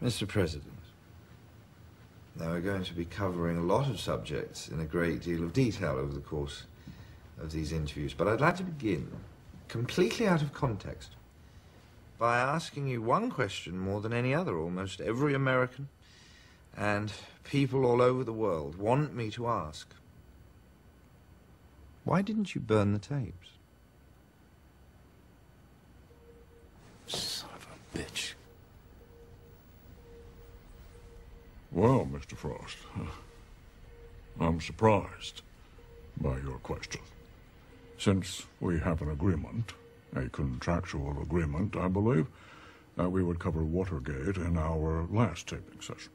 Mr. President, now we're going to be covering a lot of subjects in a great deal of detail over the course of these interviews, but I'd like to begin, completely out of context, by asking you one question more than any other. Almost every American and people all over the world want me to ask. Why didn't you burn the tapes? Son of a bitch. Well, Mr. Frost, I'm surprised by your question. Since we have an agreement, a contractual agreement, I believe, that we would cover Watergate in our last taping session.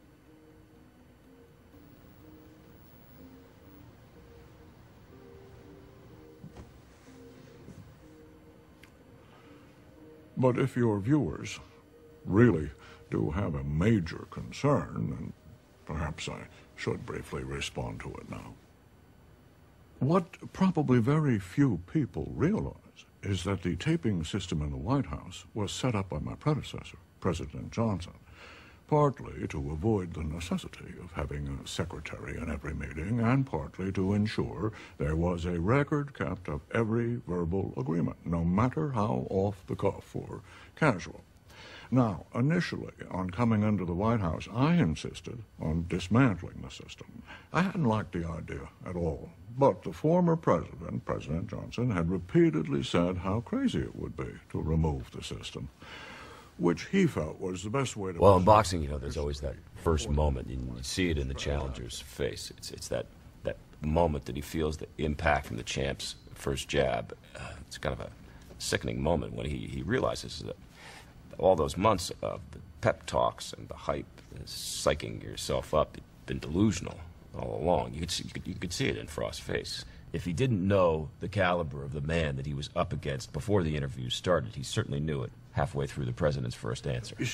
But if your viewers really do have a major concern, then perhaps I should briefly respond to it now. What probably very few people realize is that the taping system in the White House was set up by my predecessor, President Johnson, partly to avoid the necessity of having a secretary in every meeting, and partly to ensure there was a record kept of every verbal agreement, no matter how off the cuff or casual. Now, initially, on coming into the White House, I insisted on dismantling the system. I hadn't liked the idea at all, but the former president, President Johnson, had repeatedly said how crazy it would be to remove the system, which he felt was the best way to... Well, in boxing, you know, there's always that first moment. You see it in the challenger's face. It's that moment that he feels the impact from the champ's first jab. It's kind of a sickening moment when he realizes that all those months of the pep talks and the hype, psyching yourself up, had been delusional all along. You could see it in Frost's face. If he didn't know the caliber of the man that he was up against before the interview started, he certainly knew it halfway through the president's first answer. You see,